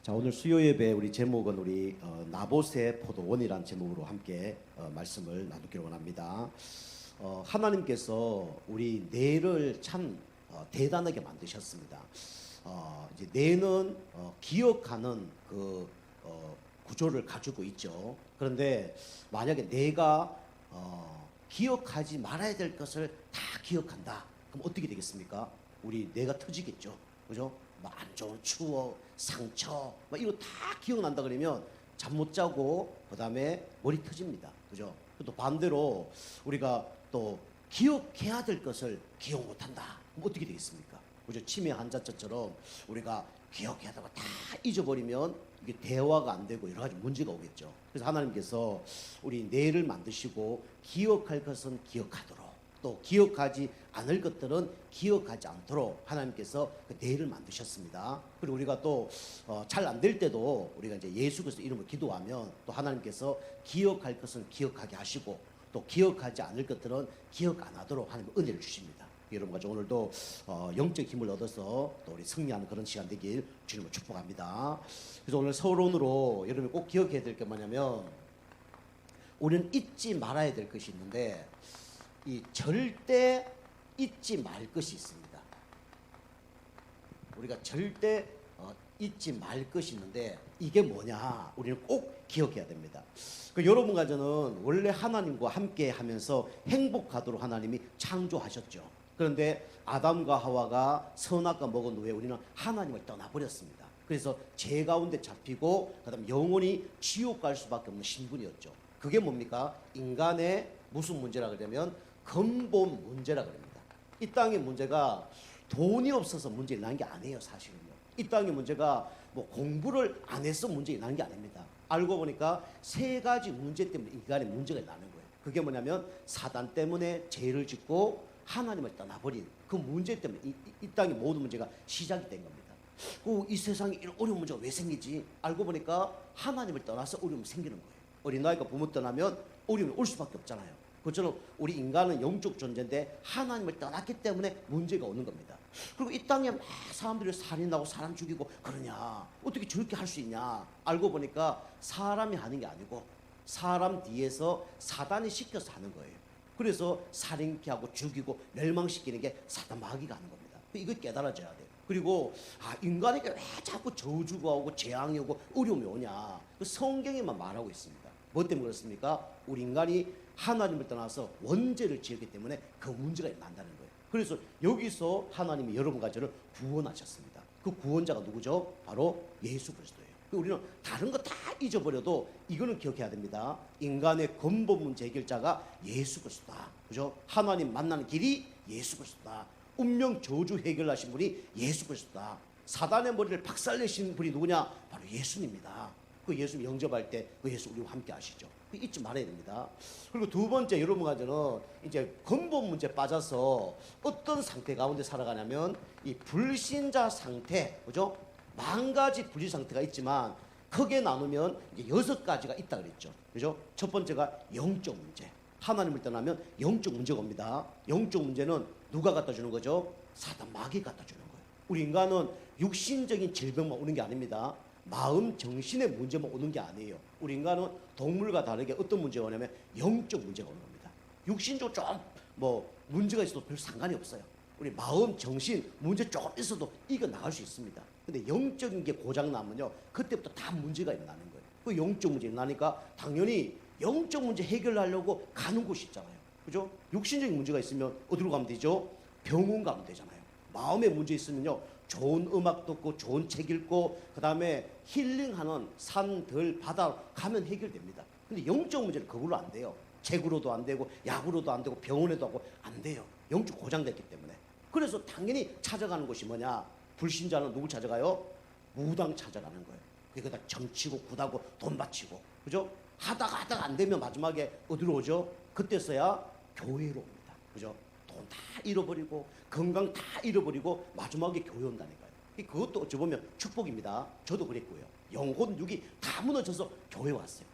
자, 오늘 수요 예배 우리 제목은 우리 나봇의 포도원이라는 제목으로 함께 말씀을 나누기로 원합니다. 하나님께서 우리 뇌를 참 대단하게 만드셨습니다. 이제 뇌는 기억하는 그 구조를 가지고 있죠. 그런데 만약에 뇌가 기억하지 말아야 될 것을 다 기억한다. 그럼 어떻게 되겠습니까? 우리 뇌가 터지겠죠. 그죠? 뭐 안 좋은 추억, 상처, 막 이거 다 기억난다 그러면 잠 못 자고 그다음에 머리 터집니다. 그죠? 또 반대로 우리가 또 기억해야 될 것을 기억 못 한다. 그럼 어떻게 되겠습니까? 그죠? 치매 환자처럼 우리가 기억해야 되고 다 잊어버리면 이게 대화가 안 되고 여러 가지 문제가 오겠죠. 그래서 하나님께서 우리 뇌를 만드시고 기억할 것은 기억하도록, 또 기억하지 않을 것들은 기억하지 않도록 하나님께서 그 뇌를 만드셨습니다. 그리고 우리가 또 잘 안 될 때도 우리가 이제 예수 그리스도 이름으로 기도하면 또 하나님께서 기억할 것은 기억하게 하시고 또 기억하지 않을 것들은 기억 안 하도록 하나님 은혜를 주십니다. 여러분과 오늘도 영적 힘을 얻어서 또 우리 승리하는 그런 시간 되길 주님을 축복합니다. 그래서 오늘 서론으로 여러분이 꼭 기억해야 될 게 뭐냐면, 우리는 잊지 말아야 될 것이 있는데 이 절대 잊지 말 것이 있습니다. 우리가 절대 잊지 말 것이 있는데 이게 뭐냐, 우리는 꼭 기억해야 됩니다. 여러분과 저는 원래 하나님과 함께 하면서 행복하도록 하나님이 창조하셨죠. 그런데 아담과 하와가 선악과 먹은 후에 우리는 하나님을 떠나버렸습니다. 그래서 죄 가운데 잡히고 그다음 영원히 지옥 갈 수밖에 없는 신분이었죠. 그게 뭡니까? 인간의 무슨 문제라 그러면 근본 문제라 그럽니다. 이 땅의 문제가 돈이 없어서 문제가 난 게 아니에요. 사실은요. 이 땅의 문제가 뭐 공부를 안 해서 문제가 난 게 아닙니다. 알고 보니까 세 가지 문제 때문에 인간의 문제가 나는 거예요. 그게 뭐냐면 사단 때문에 죄를 짓고 하나님을 떠나버린 그 문제 때문에 이 땅의 모든 문제가 시작이 된 겁니다. 이 세상에 이런 어려운 문제가 왜 생기지? 알고 보니까 하나님을 떠나서 어려움이 생기는 거예요. 어린아이가 부모 떠나면 어려움이 올 수밖에 없잖아요. 그처럼 우리 인간은 영적 존재인데 하나님을 떠났기 때문에 문제가 오는 겁니다. 그리고 이 땅에 막 사람들이 살인하고 사람 죽이고 그러냐, 어떻게 저렇게 할 수 있냐? 알고 보니까 사람이 하는 게 아니고 사람 뒤에서 사단이 시켜서 하는 거예요. 그래서 살인케 하고 죽이고 멸망시키는 게 사단 마귀가 하는 겁니다. 이거 깨달아져야 돼요. 그리고 인간에게 왜 자꾸 저주가 오고 재앙이 오고 어려움이 오냐? 그 성경에만 말하고 있습니다. 뭐 때문에 그렇습니까? 우리 인간이 하나님을 떠나서 원죄를 지었기 때문에 그 문제가 난다는 거예요. 그래서 여기서 하나님이 여러분과 저를 구원하셨습니다. 그 구원자가 누구죠? 바로 예수 그리스도예요. 우리는 다른 거 다 잊어버려도 이거는 기억해야 됩니다. 인간의 근본 문제 해결자가 예수 그리스도다. 그죠? 하나님 만나는 길이 예수 그리스도다. 운명 저주 해결하신 분이 예수 그리스도다. 사단의 머리를 박살내신 분이 누구냐? 바로 예수님입니다. 그 예수 영접할 때 그 예수 우리와 함께 하시죠. 잊지 말아야 됩니다. 그리고 두 번째, 여러분과 저는 이제 근본 문제 빠져서 어떤 상태 가운데 살아가냐면 이 불신자 상태, 그죠? 만 가지 불신 상태가 있지만 크게 나누면 이제 6가지가 있다 그랬죠. 그죠? 첫 번째가 영적 문제. 하나님을 떠나면 영적 문제가 옵니다. 영적 문제는 누가 갖다 주는 거죠? 사단 마귀 갖다 주는 거예요. 우리 인간은 육신적인 질병만 오는 게 아닙니다. 마음, 정신의 문제만 오는 게 아니에요. 우리 인간은 동물과 다르게 어떤 문제가 오냐면 영적 문제가 오는 겁니다. 육신적으로 좀 문제가 있어도 별 상관이 없어요. 우리 마음, 정신 문제 조금 있어도 이겨 나갈 수 있습니다. 근데 영적인 게 고장 나면요, 그때부터 다 문제가 나는 거예요. 그 영적 문제 나니까 당연히 영적 문제 해결하려고 가는 곳이 있잖아요. 그죠? 육신적인 문제가 있으면 어디로 가면 되죠? 병원 가면 되잖아요. 마음에 문제 있으면요, 좋은 음악 듣고 좋은 책 읽고 그다음에 힐링하는 산, 들, 바다 가면 해결됩니다. 근데 영적 문제는 그걸로 안 돼요. 책으로도 안 되고 약으로도 안 되고 병원에도 하고 안 돼요. 영적 고장됐기 때문에. 그래서 당연히 찾아가는 곳이 뭐냐? 불신자는 누굴 찾아가요? 무당 찾아가는 거예요. 그러니까 점치고 굿하고 돈 바치고, 그죠? 하다가 안 되면 마지막에 어디로 오죠? 그때서야 교회로 옵니다. 그죠? 돈 다 잃어버리고 건강 다 잃어버리고 마지막에 교회 온다니까요. 그것도 어찌 보면 축복입니다. 저도 그랬고요. 영혼 육이 다 무너져서 교회 왔어요.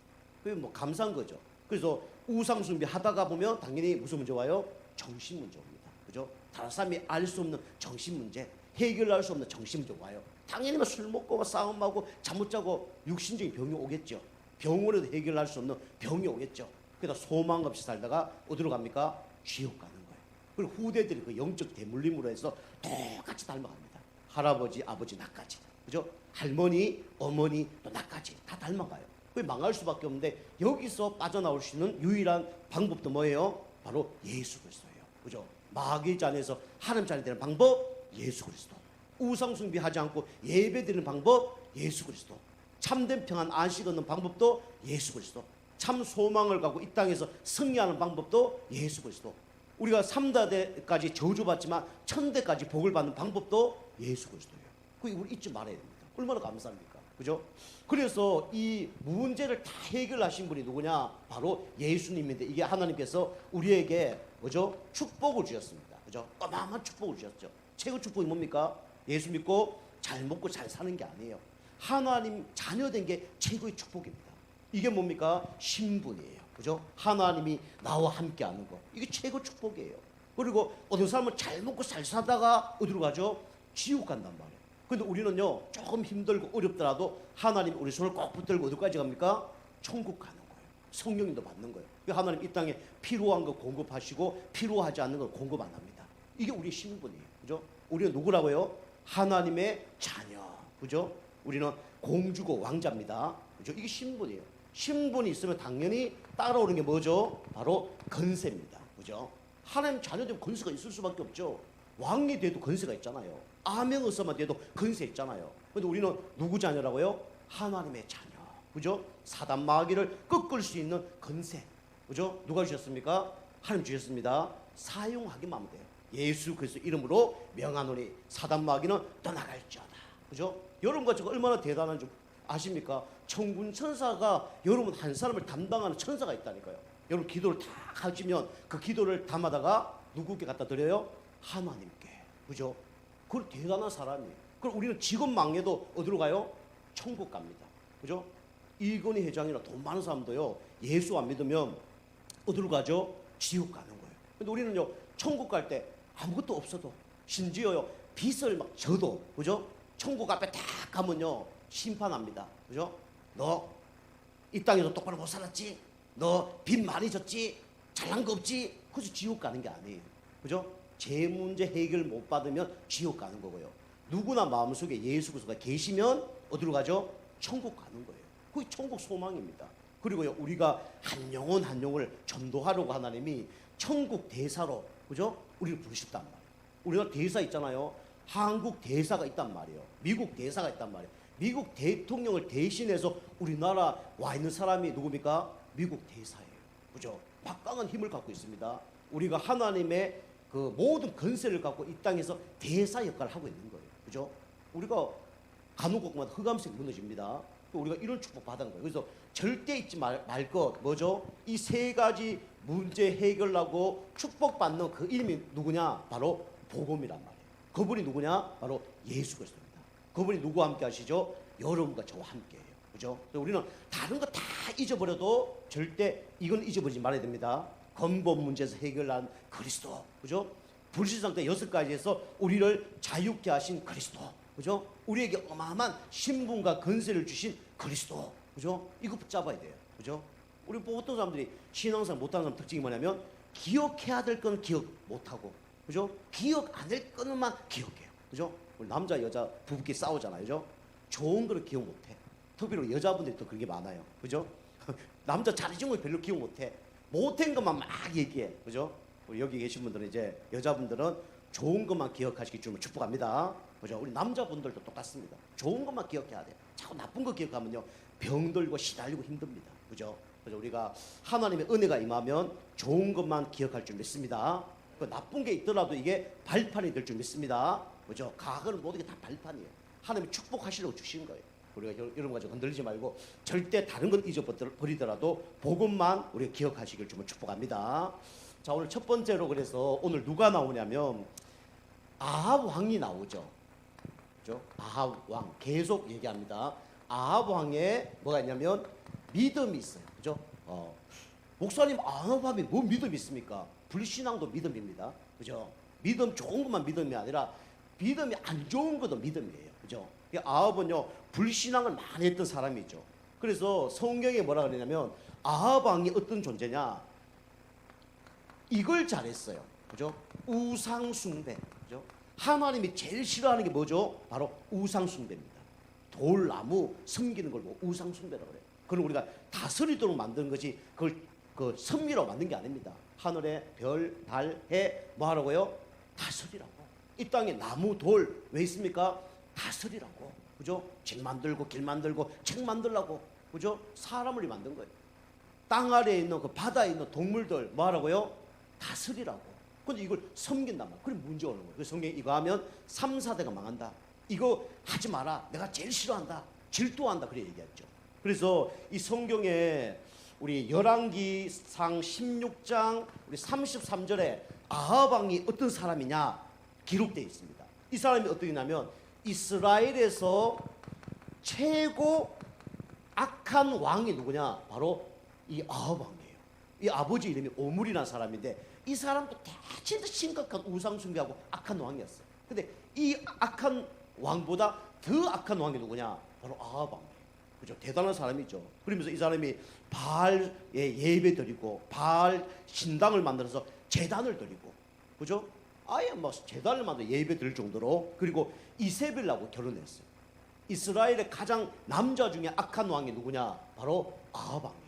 그게 감사한 거죠. 그래서 우상숭배 하다가 보면 당연히 무슨 문제 와요? 정신 문제 옵니다. 그죠? 다른 사람이 알 수 없는 정신 문제. 해결할 수 없는 정신병 와요. 당연히 막 술 먹고 막 싸움하고 잠 못 자고 육신적인 병이 오겠죠. 병원에도 해결할 수 없는 병이 오겠죠. 그러다 소망 없이 살다가 어디로 갑니까? 지옥 가는 거예요. 그리고 후대들이 그 영적 대물림으로 해서 똑같이 닮아갑니다. 할아버지, 아버지, 나까지. 그죠? 할머니, 어머니, 또 나까지 다 닮아가요. 그 망할 수밖에 없는데 여기서 빠져나올 수 있는 유일한 방법도 뭐예요? 바로 예수 그리스도예요. 그죠? 마귀의 잔에서 하나님 잔이 되는 방법 예수 그리스도. 우상 숭배하지 않고 예배드리는 방법 예수 그리스도. 참된 평안 안식 얻는 방법도 예수 그리스도. 참 소망을 갖고 이 땅에서 승리하는 방법도 예수 그리스도. 우리가 3다대까지 저주받지만 천대까지 복을 받는 방법도 예수 그리스도예요. 그거 우리 잊지 말아야 됩니다. 얼마나 감사합니까? 그죠? 그래서 이 문제를 다 해결하신 분이 누구냐? 바로 예수님인데 이게 하나님께서 우리에게 뭐죠? 축복을 주셨습니다. 그죠? 어마어마한 축복을 주셨죠. 최고 축복이 뭡니까? 예수 믿고 잘 먹고 잘 사는 게 아니에요. 하나님 자녀된 게 최고의 축복입니다. 이게 뭡니까? 신분이에요. 그죠? 하나님이 나와 함께 하는 거. 이게 최고 축복이에요. 그리고 어떤 사람은 잘 먹고 잘 사다가 어디로 가죠? 지옥 간단 말이에요. 근데 우리는요, 조금 힘들고 어렵더라도 하나님 우리 손을 꼭 붙들고 어디까지 갑니까? 천국 가는 거예요. 성령님도 받는 거예요. 하나님 이 땅에 필요한 거 공급하시고 필요하지 않는 걸 공급 안 합니다. 이게 우리의 신분이에요. 그죠? 우리는 누구라고요? 하나님의 자녀. 그죠? 우리는 공주고 왕자입니다. 그죠? 이게 신분이에요. 신분이 있으면 당연히 따라오는 게 뭐죠? 바로 건세입니다. 그죠? 하나님 자녀되면 건세가 있을 수밖에 없죠. 왕이 돼도 건세가 있잖아요. 아명의사만 돼도 건세 있잖아요. 근데 우리는 누구 자녀라고요? 하나님의 자녀. 그죠? 사단 마귀를 꺾을 수 있는 건세. 그죠? 누가 주셨습니까? 하나님 주셨습니다. 사용하기만 하면 돼요. 예수 그리스도 이름으로 명하노니 사단 마귀는 떠나갈지어다. 그죠? 여러분과 제가 얼마나 대단한 줄 아십니까? 천군 천사가 여러분 한 사람을 담당하는 천사가 있다니까요. 여러분 기도를 다 가지면 그 기도를 담아다가 누구께 갖다 드려요? 하나님께. 그죠? 그 대단한 사람이에요. 그럼 우리는 지금 망해도 어디로 가요? 천국 갑니다. 그죠? 이건희 회장이나 돈 많은 사람도요, 예수 안 믿으면 어디로 가죠? 지옥 가는 거예요. 근데 우리는요, 천국 갈 때 아무것도 없어도, 심지어요, 빚을 막 져도, 그죠? 천국 앞에 딱 가면요, 심판합니다. 그죠? 너 이 땅에서 똑바로 못 살았지? 너 빚 많이 졌지? 잘난 거 없지? 그래서 지옥 가는 게 아니에요. 그죠? 제 문제 해결 못 받으면 지옥 가는 거고요. 누구나 마음속에 예수 그리스도가 계시면 어디로 가죠? 천국 가는 거예요. 그게 천국 소망입니다. 그리고요, 우리가 한 영혼 한 영혼을 전도하려고 하나님이 천국 대사로, 그죠? 우리를 부르셨단 말이에요. 우리가 대사 있잖아요. 한국 대사가 있단 말이에요. 미국 대사가 있단 말이에요. 미국 대통령을 대신해서 우리나라 와 있는 사람이 누굽니까? 미국 대사예요. 그죠? 막강한 힘을 갖고 있습니다. 우리가 하나님의 그 모든 건세를 갖고 이 땅에서 대사 역할을 하고 있는 거예요. 그죠? 우리가 가는 곳마다 흑암색 무너집니다. 우리가 이런 축복 받은 거예요. 그래서 절대 잊지 말 것 뭐죠? 이 세 가지 문제 해결하고 축복받는 그 이름이 누구냐? 바로 복음이란 말이에요. 그분이 누구냐? 바로 예수 그리스도입니다. 그분이 누구와 함께 하시죠? 여러분과 저와 함께해요. 그죠? 우리는 다른 거 다 잊어버려도 절대 이건 잊어버리지 말아야 됩니다. 근본 문제에서 해결한 그리스도. 그죠? 불신상태 6가지에서 우리를 자유케 하신 그리스도. 그죠? 우리에게 어마어마한 신분과 건세를 주신 그리스도. 그죠? 이거 붙잡아야 돼요. 그죠? 우리 보통 사람들이 신앙생활 못하는 사람 특징이 뭐냐면 기억해야 될 건 기억 못하고, 그죠? 기억 안 할 것만 기억해요. 그죠? 우리 남자 여자 부부끼리 싸우잖아요. 그죠? 좋은 거를 기억 못해. 특별히 여자분들이 또 그게 많아요. 그죠? 남자 잘해준 걸 별로 기억 못해. 못한 것만 막 얘기해. 그죠? 우리 여기 계신 분들은 이제 여자분들은 좋은 것만 기억하시기 주면 축복합니다. 그죠? 우리 남자분들도 똑같습니다. 좋은 것만 기억해야 돼요. 자꾸 나쁜 거 기억하면요, 병들고 시달리고 힘듭니다. 그죠? 그래서 우리가 하나님의 은혜가 임하면 좋은 것만 기억할 줄 믿습니다. 그 나쁜 게 있더라도 이게 발판이 될 줄 믿습니다. 그죠? 과거는 모든 게 다 발판이에요. 하나님이 축복하시려고 주신 거예요. 우리가 여러분 가지고 흔들리지 말고 절대 다른 건 잊어버리더라도 복음만 우리가 기억하시길 주면 축복합니다. 자, 오늘 첫 번째로 그래서 오늘 누가 나오냐면 아합 왕이 나오죠. 그죠? 아합 왕 계속 얘기합니다. 아합 왕에 뭐가 있냐면 믿음이 있어요. 그죠? 목사님, 아합 왕이 뭐 믿음이 있습니까? 불신앙도 믿음입니다. 그죠? 믿음 좋은 것만 믿음이 아니라 믿음이 안 좋은 것도 믿음이에요. 그죠? 아합은요, 불신앙을 많이 했던 사람이죠. 그래서 성경에 뭐라 그러냐면, 아합 왕이 어떤 존재냐? 이걸 잘했어요. 그죠? 우상숭배. 그죠? 하나님이 제일 싫어하는 게 뭐죠? 바로 우상숭배입니다. 돌나무 섬기는 걸 뭐 우상숭배라고 그래요. 그걸 우리가 다스리도록 만드는 것이 그걸 그 선미로 만든 게 아닙니다. 하늘에 별, 달, 해 뭐 하라고요? 다스리라고. 이 땅에 나무, 돌 왜 있습니까? 다스리라고. 그죠? 집 만들고 길 만들고 책 만들라고. 그죠? 사람을 만든 거예요. 땅 아래에 있는 그 바다에 있는 동물들 뭐 하라고요? 다스리라고. 근데 이걸 섬긴단 말이야. 그래 문제 오는 거예요. 성경에 이거 하면 3, 4대가 망한다. 이거 하지 마라. 내가 제일 싫어한다. 질투한다. 그래 얘기했죠. 그래서 이 성경에 우리 열왕기상 16장 우리 33절에 아합 왕이 어떤 사람이냐 기록되어 있습니다. 이 사람이 어떠냐면 이스라엘에서 최고 악한 왕이 누구냐? 바로 이 아합 왕이에요. 이 아버지 이름이 오물이라는 사람인데 이 사람도 진짜 심각한 우상숭배하고 악한 왕이었어요. 근데 이 악한 왕보다 더 악한 왕이 누구냐? 바로 아합 왕이에요. 그죠? 대단한 사람이죠. 그러면서 이 사람이 바알에 예배 드리고 바알 신당을 만들어서 제단을 드리고, 그죠? 아예 뭐 제단을 만들어 예배 드릴 정도로. 그리고 이세벨하고 결혼했어요. 이스라엘의 가장 남자 중에 악한 왕이 누구냐? 바로 아합 왕이에요.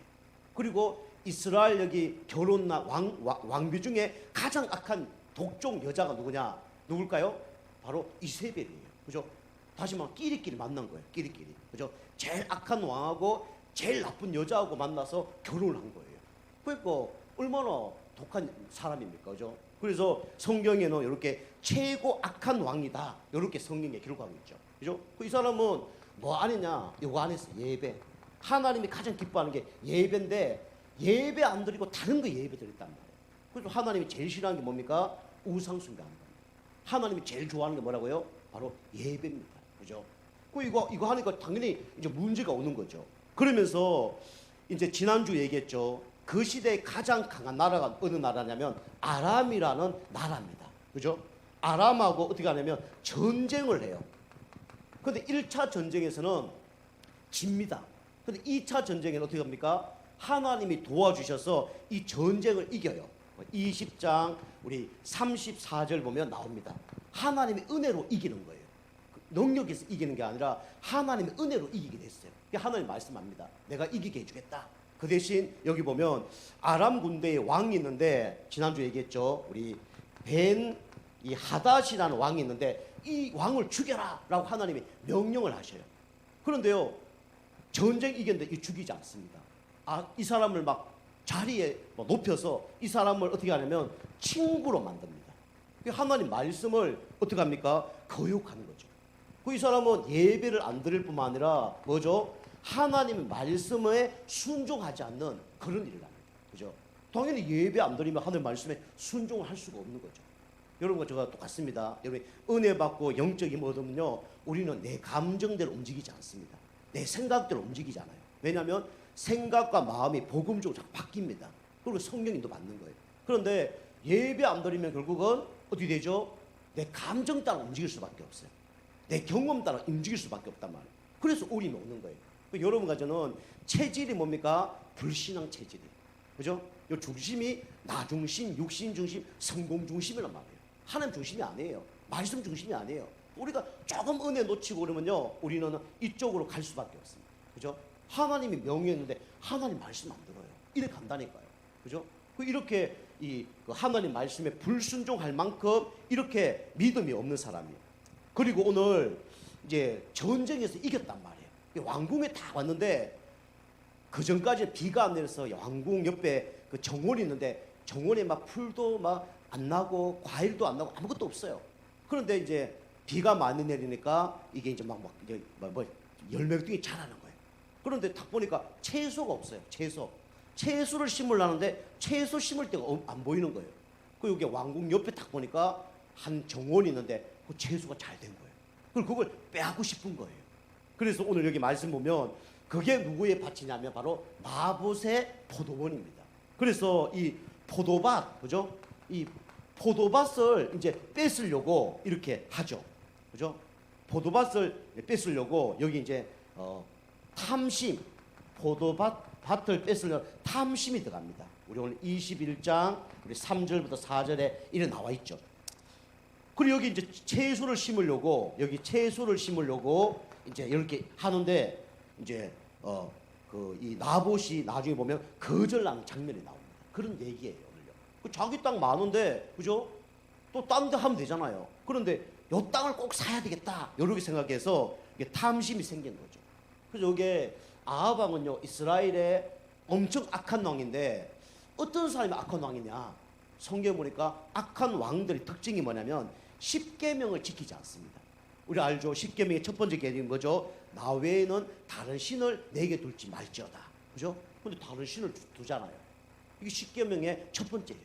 그리고 이스라엘 여기 결혼나 왕비 중에 가장 악한 독종 여자가 누구냐? 누굴까요? 바로 이세벨이에요. 그죠? 다시 말하면 끼리끼리 만난 거예요. 끼리끼리. 그죠? 제일 악한 왕하고 제일 나쁜 여자하고 만나서 결혼을 한 거예요. 그러니까 얼마나 독한 사람입니까? 그죠? 그래서 성경에는 이렇게 최고 악한 왕이다. 이렇게 성경에 기록하고 있죠. 그죠? 이 사람은 뭐 안 했냐? 이거 안 했어. 예배. 하나님이 가장 기뻐하는 게 예배인데 예배 안 드리고 다른 거 예배 드렸단 말이에요. 그래서 하나님이 제일 싫어하는 게 뭡니까? 우상숭배하는 겁니다. 하나님이 제일 좋아하는 게 뭐라고요? 바로 예배입니다. 그죠? 이거 하니까 당연히 이제 문제가 오는 거죠. 그러면서 이제 지난주 얘기했죠. 그 시대에 가장 강한 나라가 어느 나라냐면 아람이라는 나라입니다. 그죠? 아람하고 어떻게 하냐면 전쟁을 해요. 근데 1차 전쟁에서는 집니다. 근데 2차 전쟁에는 어떻게 합니까? 하나님이 도와주셔서 이 전쟁을 이겨요. 20장 우리 34절 보면 나옵니다. 하나님의 은혜로 이기는 거예요. 능력에서 이기는 게 아니라 하나님의 은혜로 이기게 됐어요. 하나님 말씀합니다. 내가 이기게 해주겠다. 그 대신 여기 보면 아람 군대의 왕이 있는데 지난주 얘기했죠. 우리 이 하닷이라는 왕이 있는데 이 왕을 죽여라 라고 하나님이 명령을 하셔요. 그런데요, 전쟁 이겼는데 이 죽이지 않습니다. 이 사람을 막 자리에 높여서 이 사람을 어떻게 하냐면 친구로 만듭니다. 하나님 말씀을 어떻게 합니까? 거역하는 거죠. 이 사람은 예배를 안 드릴 뿐만 아니라 뭐죠? 하나님의 말씀에 순종하지 않는 그런 일을 합니다. 그죠? 당연히 예배 안 드리면 하나님 말씀에 순종을 할 수가 없는 거죠. 여러분과 저가 똑같습니다. 여러분 은혜 받고 영적인 얻으면요, 우리는 내 감정대로 움직이지 않습니다. 내 생각대로 움직이잖아요. 왜냐하면 생각과 마음이 복음적으로 바뀝니다. 그리고 성령님도 받는 거예요. 그런데 예배 안 드리면 결국은 어떻게 되죠? 내 감정 따라 움직일 수밖에 없어요. 내 경험 따라 움직일 수밖에 없단 말이에요. 그래서 우림이 오는 거예요. 여러분과 저는 체질이 뭡니까? 불신앙 체질이. 그죠? 이 중심이 나 중심, 육신 중심, 성공 중심이란 말이에요. 하나님 중심이 아니에요. 말씀 중심이 아니에요. 우리가 조금 은혜 놓치고 그러면요, 우리는 이쪽으로 갈 수밖에 없습니다. 그죠? 하나님이 명령했는데 하나님 말씀 안 들어요. 이렇게 간다니까요. 그죠? 이렇게 그 하나님 말씀에 불순종할 만큼 이렇게 믿음이 없는 사람이에요. 그리고 오늘 이제 전쟁에서 이겼단 말이에요. 왕궁에 다 왔는데 그 전까지 비가 안 내려서 왕궁 옆에 그 정원이 있는데 정원에 막 풀도 막 안 나고 과일도 안 나고 아무것도 없어요. 그런데 이제 비가 많이 내리니까 이게 이제 막 열매등이 자라는 거예요. 그런데 딱 보니까 채소가 없어요. 채소를 심으려는데 채소 심을 데가 안 보이는 거예요. 그 여기 왕궁 옆에 딱 보니까 한 정원이 있는데 그 채소가 잘 된 거예요. 그리고 그걸 빼앗고 싶은 거예요. 그래서 오늘 여기 말씀 보면 그게 누구의 밭이냐면 바로 나봇의 포도원입니다. 그래서 이 포도밭, 그죠? 이 포도밭을 이제 뺏으려고 이렇게 하죠. 그죠? 포도밭을 뺏으려고 여기 이제 탐심, 포도밭을 뺏으려고 탐심이 들어갑니다. 우리 오늘 21장 우리 3절부터 4절에 이래 나와 있죠. 그리고 여기 이제 채소를 심으려고 이제 이렇게 하는데 이제 이 나봇이 나중에 보면 거절하는 장면이 나옵니다. 그런 얘기예요, 오늘요. 자기 땅 많은데, 그죠? 또 딴 데 하면 되잖아요. 그런데 요 땅을 꼭 사야 되겠다, 이렇게 생각해서 이게 탐심이 생긴 거죠. 그래서 이게 아합 왕은요, 이스라엘의 엄청 악한 왕인데 어떤 사람이 악한 왕이냐? 성경에 보니까 악한 왕들의 특징이 뭐냐면 십계명을 지키지 않습니다. 우리 알죠? 십계명의 첫 번째 계명인 거죠. 나 외에는 다른 신을 내게 둘지 말지어다. 그죠? 근데 다른 신을 두잖아요. 이게 십계명의 첫 번째예요.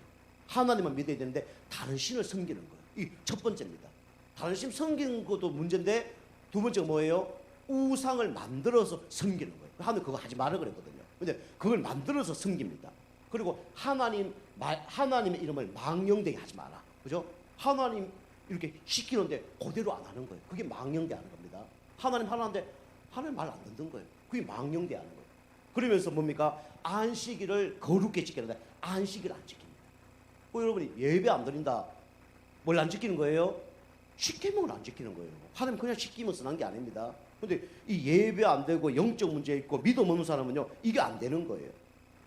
하나님만 믿어야 되는데 다른 신을 섬기는 거예요. 이게 첫 번째입니다. 다른 신 섬기는 것도 문제인데 두 번째가 뭐예요? 우상을 만들어서 섬기는 거예요. 하나님 그거 하지 말라 그랬거든요. 근데 그걸 만들어서 섬깁니다. 그리고 하나님의 이름을 망령되게 하지 마라. 그죠? 하나님 이렇게 시키는데 그대로 안 하는 거예요. 그게 망령되 하는 겁니다. 하나님 하나인데 하나님 말 안 듣는 거예요. 그게 망령되 하는 거예요. 그러면서 뭡니까? 안식일을 거룩게 지키는데 안식일 안 지킵니다. 여러분이 예배 안 드린다. 뭘 안 지키는 거예요? 십계명을 안 지키는 거예요. 하나님 그냥 시키면 쓰는 게 아닙니다. 근데 이 예배 안 되고 영적 문제 있고 믿음 없는 사람은요, 이게 안 되는 거예요.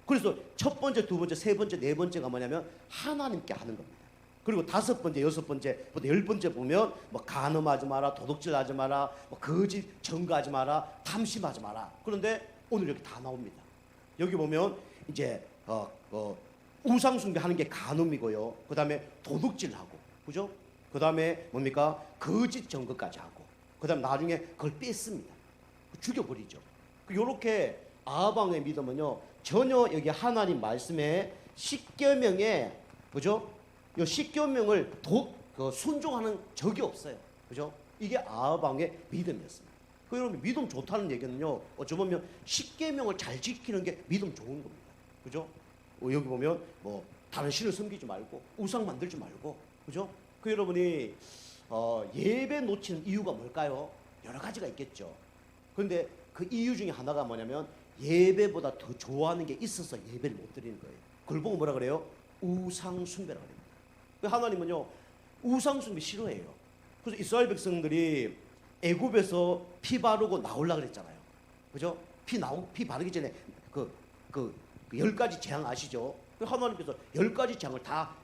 그래서 첫 번째, 두 번째, 세 번째, 네 번째가 뭐냐면 하나님께 하는 겁니다. 그리고 다섯 번째, 여섯 번째부터 열 번째 보면 뭐 간음하지 마라, 도둑질하지 마라, 뭐 거짓 증거하지 마라, 탐심하지 마라. 그런데 오늘 여기 다 나옵니다. 여기 보면 이제 우상 숭배하는 게 간음이고요. 그 다음에 도둑질하고, 그죠? 그 다음에 뭡니까? 거짓 증거까지 하고, 그 다음에 나중에 그걸 뺐습니다. 죽여버리죠. 이렇게 아합 왕의 믿음은요, 전혀 여기 하나님 말씀에 십계명에, 그죠? 이 십계명을 순종하는 적이 없어요. 그죠? 이게 아합 왕의 믿음이었습니다. 여러분, 믿음 좋다는 얘기는요, 어쩌면 십계명을 잘 지키는 게 믿음 좋은 겁니다. 그죠? 여기 보면 뭐 다른 신을 섬기지 말고 우상 만들지 말고, 그죠? 여러분이 예배 놓치는 이유가 뭘까요? 여러 가지가 있겠죠. 그런데 그 이유 중에 하나가 뭐냐면 예배보다 더 좋아하는 게 있어서 예배를 못 드리는 거예요. 그걸 보고 뭐라 그래요? 우상 숭배라고 합니다. 하나님은요, 우상 숭배 싫어해요. 그래서 이스라엘 백성들이 애굽에서 피 바르고 나오려고 그랬잖아요. 그죠? 피 바르기 전에 그 10가지 재앙 아시죠? 하나님께서 10가지 재앙을 다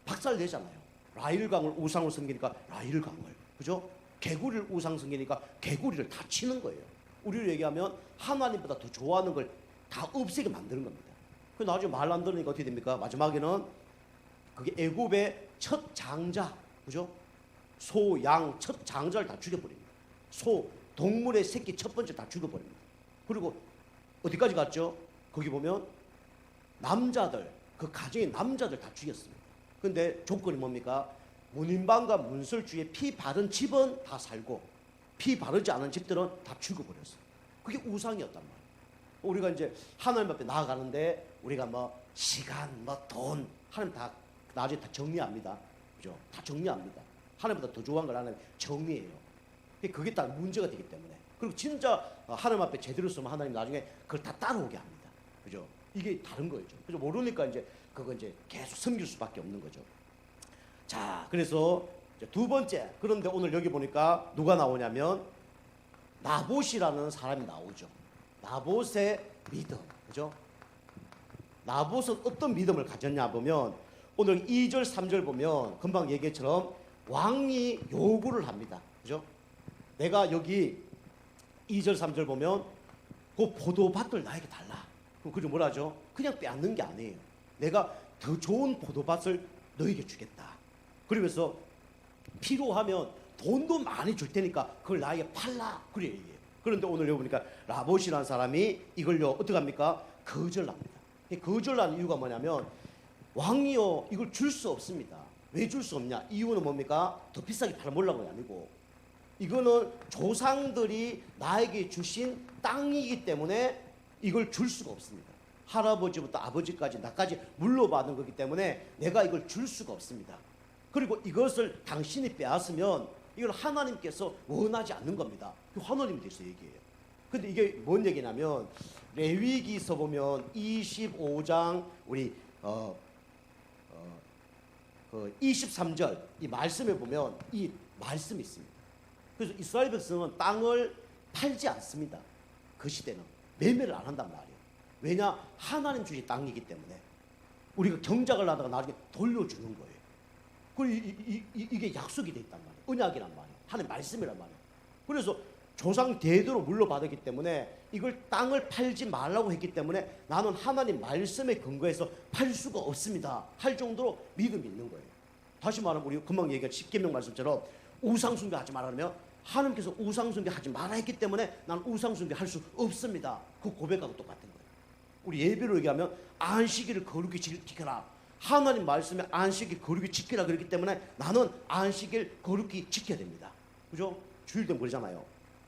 박살내잖아요. 라일강을 우상으로 섬기니까 라일강을, 그죠? 개구리를 우상 섬기니까 개구리를 다 치는 거예요. 우리를 얘기하면 하나님보다 더 좋아하는 걸 다 없애게 만드는 겁니다. 나중에 말 안 들으니까 어떻게 됩니까? 마지막에는 그게 애굽의 첫 장자, 그죠? 소, 양, 첫 장자를 다 죽여버립니다. 동물의 새끼 첫 번째 다 죽여버립니다. 그리고 어디까지 갔죠? 거기 보면 남자들, 그 가정의 남자들 다 죽였습니다. 근데 조건이 뭡니까? 문인방과 문설주에 피 바른 집은 다 살고 피 바르지 않은 집들은 다 죽어버렸어요. 그게 우상이었단 말이에요. 우리가 이제 하나님 앞에 나아가는데 우리가 뭐 시간, 뭐 돈, 하나님 다 나중에 다 정리합니다. 그죠? 다 정리합니다. 하나님보다 더 좋아한 걸 하나님 정리해요. 그게 다 문제가 되기 때문에. 그리고 진짜 하나님 앞에 제대로 쓰면 하나님 나중에 그걸 다 따라오게 합니다. 그죠? 이게 다른 거죠. 그죠? 모르니까 이제 그거 이제 계속 섬길 수밖에 없는 거죠. 자, 그래서 이제 두 번째. 그런데 오늘 여기 보니까 누가 나오냐면 나봇이라는 사람이 나오죠. 나봇의 믿음. 그죠? 나봇은 어떤 믿음을 가졌냐 보면 오늘 2절, 3절 보면 금방 얘기처럼 왕이 요구를 합니다. 그죠? 내가 여기 2절, 3절 보면 그 포도밭을 나에게 달라. 그럼 그게 뭐라죠? 그냥 빼앗는 게 아니에요. 내가 더 좋은 포도밭을 너에게 주겠다. 그러면서 필요하면 돈도 많이 줄 테니까 그걸 나에게 팔라. 그래 얘기해요. 그런데 오늘 여기 보니까 나봇이라는 사람이 이걸요 어떻게 합니까? 거절합니다. 거절하는 이유가 뭐냐면 왕이요 이걸 줄 수 없습니다. 왜 줄 수 없냐? 이유는 뭡니까? 더 비싸게 팔아먹으려는 게 아니고 이거는 조상들이 나에게 주신 땅이기 때문에 이걸 줄 수가 없습니다. 할아버지부터 아버지까지 나까지 물려받은 거기 때문에 내가 이걸 줄 수가 없습니다. 그리고 이것을 당신이 빼앗으면 이걸 하나님께서 원하지 않는 겁니다. 하나님에 대해서 얘기해요. 근데 이게 뭔 얘기냐면 레위기서 보면 25장 우리 23절 이 말씀에 보면 이 말씀이 있습니다. 그래서 이스라엘 백성은 땅을 팔지 않습니다. 그 시대는 매매를 안 한단 말이에요. 왜냐? 하나님 주신 땅이기 때문에 우리가 경작을 하다가 나중에 돌려주는 거예요. 그리고 이게 약속이 돼 있단 말이에요. 언약이란 말이에요. 하나님 말씀이란 말이에요. 그래서 조상 대대로 물려받았기 때문에 이걸 땅을 팔지 말라고 했기 때문에 나는 하나님 말씀에 근거해서 팔 수가 없습니다 할 정도로 믿음이 있는 거예요. 다시 말하면 우리 금방 얘기한 십계명 말씀처럼 우상숭배 하지 말라면 하나님께서 우상숭배 하지 말아 했기 때문에 나는 우상숭배 할 수 없습니다. 그 고백하고 똑같은 거예요. 우리 예배로 얘기하면 안식일을 거룩히 지켜라. 하나님 말씀에 안식일 거룩히 지키라 그랬기 때문에 나는 안식일 거룩히 지켜야 됩니다. 그죠? 주일 되면 그러잖아요.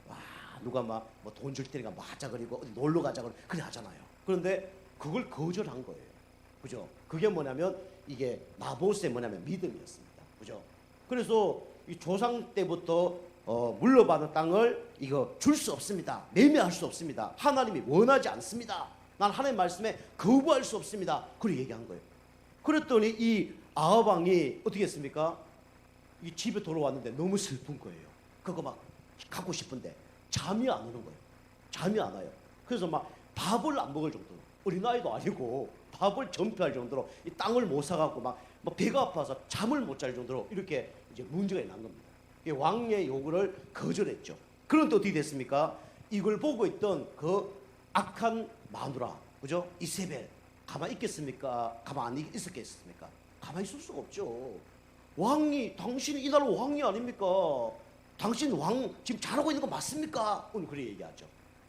와, 누가 막 뭐 돈 줄 테니까 뭐 하자 그리고 어디 놀러 가자 그래 하잖아요. 그런데 그걸 거절한 거예요. 그죠? 그게 뭐냐면 이게 나봇의 뭐냐면 믿음이었습니다. 그죠? 그래서 이 조상 때부터 물려받은 땅을 이거 줄 수 없습니다. 매매할 수 없습니다. 하나님이 원하지 않습니다. 난 하나님 말씀에 거부할 수 없습니다. 그렇게 얘기한 거예요. 그랬더니 이 아합 왕이 어떻게 했습니까? 이 집에 돌아왔는데 너무 슬픈 거예요. 그거 막 갖고 싶은데 잠이 안 오는 거예요. 잠이 안 와요. 그래서 막 밥을 안 먹을 정도로, 어린아이도 아니고 밥을 전폐할 정도로 이 땅을 못 사갖고 막 배가 아파서 잠을 못 잘 정도로 이렇게 이제 문제가 난 겁니다. 왕의 요구를 거절했죠. 그런데 어떻게 됐습니까? 이걸 보고 있던 그 악한 마누라, 그죠? 이세벨 가만히 있겠습니까? 가만히 있었겠습니까? 가만히 있을 수가 없죠. 왕이, 당신이 이 나라 왕이 아닙니까? 당신 왕 지금 잘하고 있는 거 맞습니까? 오늘 그렇게 얘기하죠.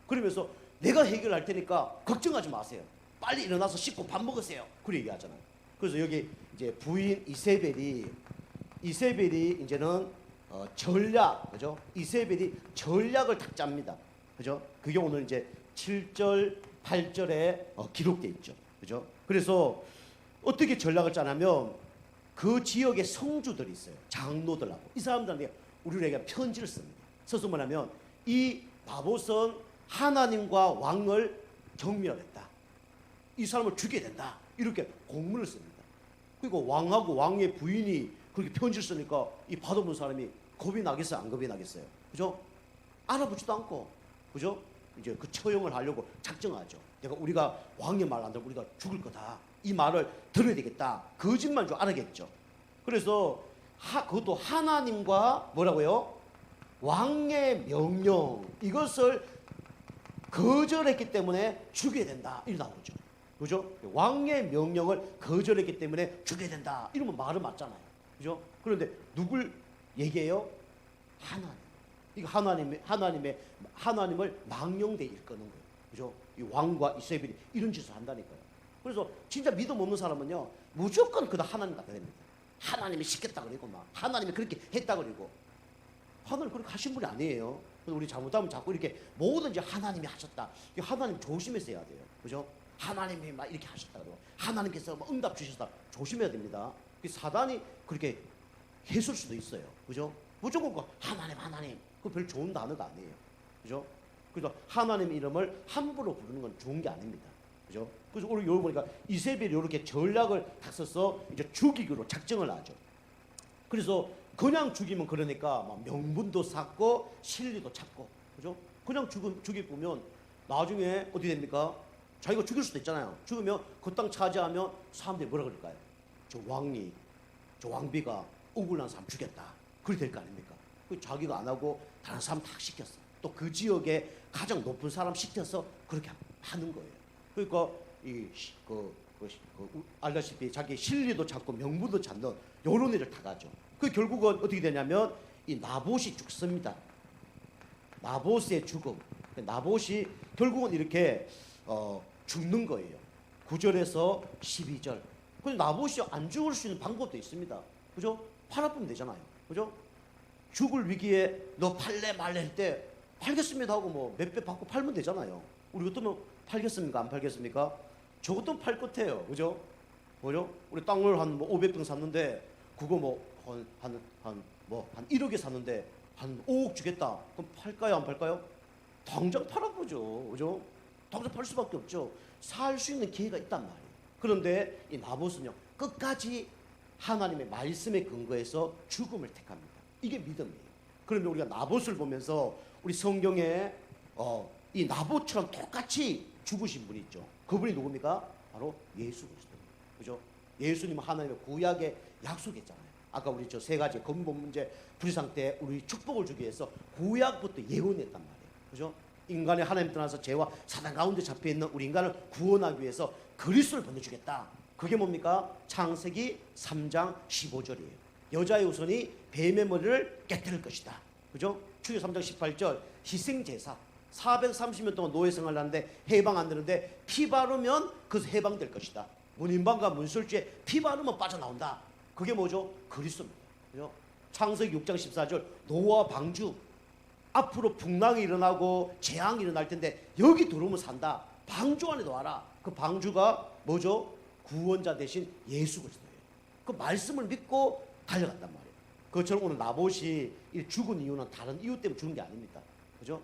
그러면서 내가 해결할 테니까 걱정하지 마세요. 빨리 일어나서 씻고 밥 먹으세요. 그렇게 얘기하잖아요. 그래서 여기 이제 부인 이세벨이 이제는 전략, 그죠? 이세벨이 전략을 딱 짭니다. 그죠? 그게 오늘 이제 7절, 8절에 기록되어 있죠. 그죠? 그래서 어떻게 전략을 짜냐면 그 지역에 성주들이 있어요. 장로들하고. 이 사람들한테 우리에게 편지를 씁니다. 써서 뭐냐면 이 나봇은 하나님과 왕을 경멸했다. 이 사람을 죽여야 된다. 이렇게 공문을 씁니다. 그리고 왕하고 왕의 부인이 그렇게 편지를 쓰니까 이 받아본 사람이 겁이 나겠어요? 안 겁이 나겠어요? 그죠? 알아보지도 않고, 그죠? 이제 그 처형을 하려고 작정하죠. 우리가 왕의 말 안 들으면 우리가 죽을 거다. 이 말을 들어야 되겠다. 거짓말인 줄 알았겠죠. 그래서 그것도 하나님과 뭐라고요? 왕의 명령, 이것을 거절했기 때문에 죽여야 된다. 이렇게 나오죠. 그죠? 왕의 명령을 거절했기 때문에 죽여야 된다. 이러면 말은 맞잖아요. 그죠? 그런데 누굴 얘기해요? 하나님. 이거 하나님을 망령되이 일끄는 거예요. 그죠? 이 왕과 이세벨이 이런 짓을 한다니까요. 그래서 진짜 믿음 없는 사람은요, 무조건 그다 하나님 갖다 댑니다. 하나님이 시켰다 그러고 막 하나님이 그렇게 했다 그러고. 하나님 그렇게 하신 분이 아니에요. 그래서 우리 잘못하면 자꾸 이렇게 뭐든지 하나님이 하셨다. 하나님 조심해서 해야 돼요. 그죠? 하나님이 막 이렇게 하셨다 그러고 하나님께서 막 응답 주셨다. 조심해야 됩니다. 사단이 그렇게 했을 수도 있어요. 그죠? 무조건 하나님 그 별 좋은 단어가 아니에요. 그죠? 그래서 하나님 이름을 함부로 부르는 건 좋은 게 아닙니다. 그죠? 그래서 우리 여기 보니까 이세벨이 이렇게 전략을 다 써서 이제 죽이기로 작정을 하죠. 그래서 그냥 죽이면 그러니까 막 명분도 쌓고 실리도 찾고, 그죠? 그냥 죽이면 나중에 어떻게 됩니까? 자기가 죽일 수도 있잖아요. 죽으면 그 땅 차지하면 사람들이 뭐라 그럴까요? 저 왕비가 억울한 사람 죽였다. 그렇게 될 거 아닙니까? 자기가 안 하고 다른 사람 다 시켰어. 또 그 지역에 가장 높은 사람 시켜서 그렇게 하는 거예요. 그러니까 알다시피 자기 실리도 찾고 명분도 찾는 요런 일을 다 가죠. 그 결국은 어떻게 되냐면 이 나봇이 죽습니다. 나봇의 죽음. 나봇이 결국은 이렇게 죽는 거예요. 9절에서 12절. 근데 나봇이 안 죽을 수 있는 방법도 있습니다. 그죠? 팔아보면 되잖아요. 그죠? 죽을 위기에 너 팔래 말래 할 때 팔겠습니다 하고 뭐 몇 배 받고 팔면 되잖아요. 우리 같으면 팔겠습니까? 안 팔겠습니까? 저것도 팔 것 같아요. 그죠? 그죠? 우리 땅을 한 뭐 500평 샀는데 그거 뭐 한 뭐 한 1억에 샀는데 한 5억 주겠다. 그럼 팔까요, 안 팔까요? 당장 팔아보죠. 그죠? 당장 팔 수밖에 없죠. 살 수 있는 기회가 있단 말이에요. 그런데 이 나봇은요, 끝까지 하나님의 말씀에 근거해서 죽음을 택합니다. 이게 믿음이에요. 그런데 우리가 나봇을 보면서 우리 성경에 이 나봇처럼 똑같이 죽으신 분이 있죠. 그분이 누굽니까? 바로 예수 그리스도입니다. 그죠? 예수님은 하나님의 구약에 약속했잖아요. 아까 우리 저 세 가지 근본 문제 불상 때 우리 축복을 주기 위해서 구약부터 예언했단 말이에요. 그죠? 인간의 하나님 떠나서 죄와 사단 가운데 잡혀 있는 우리 인간을 구원하기 위해서 그리스도를 보내주겠다. 그게 뭡니까? 창세기 3장 15절이에요. 여자의 후손이 뱀의 머리를 깨뜨릴 것이다. 그죠? 출애굽 3장 18절 희생제사 430년 동안 노예 생활을 하는데 해방 안 되는데 피 바르면 그래서 해방될 것이다. 문인방과 문술주에 피 바르면 빠져나온다. 그게 뭐죠? 그리스도입니다. 그죠? 창세기 6장 14절 노아 방주 앞으로 풍랑이 일어나고 재앙이 일어날 텐데 여기 들어오면 산다. 방주 안에 와라. 그 방주가 뭐죠? 구원자 대신 예수 그리스도예요. 그 말씀을 믿고 달려간단 말이에요. 그것처럼 오늘 나봇이 죽은 이유는 다른 이유 때문에 죽은 게 아닙니다. 그죠?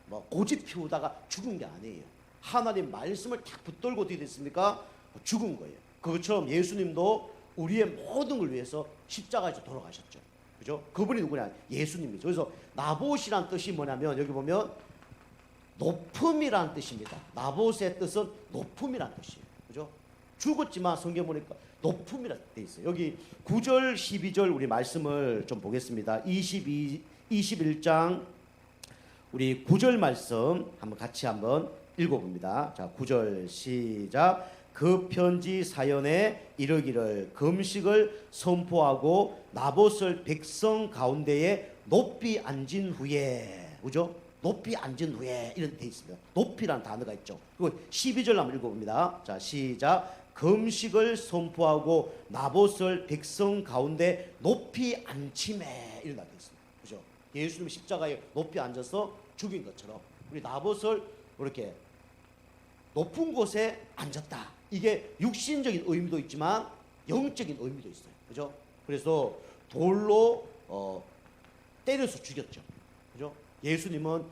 뭐 고집 피우다가 죽은 게 아니에요. 하나님 말씀을 딱 붙들고 어떻게 됐습니까? 죽은 거예요. 그것처럼 예수님도 우리의 모든 걸 위해서 십자가에서 돌아가셨죠. 그죠? 그분이 누구냐? 예수님이죠. 그래서 나봇이란 뜻이 뭐냐면 여기 보면 높음이란 뜻입니다. 나봇의 뜻은 높음이란 뜻이에요. 그죠? 죽었지만 성경 보니까 높음이라고 돼 있어요. 여기 9절 12절 우리 말씀을 좀 보겠습니다. 21장 우리 9절 말씀 한번 같이 한번 읽어봅니다. 자, 9절 시작. 그 편지 사연에 이르기를 금식을 선포하고 나봇을 백성 가운데에 높이 앉은 후에, 그죠? 높이 앉은 후에 이런 데 있습니다. 높이라는 단어가 있죠. 그리고 12절 한번 읽어봅니다. 자, 시작. 금식을 선포하고 나봇을 백성 가운데 높이 앉힘에 이런 단어가 있습니다. 그죠? 예수님 십자가에 높이 앉아서 죽인 것처럼 우리 나봇을 이렇게 높은 곳에 앉았다. 이게 육신적인 의미도 있지만 영적인 의미도 있어요. 그죠? 그래서 돌로 때려서 죽였죠. 그죠? 예수님은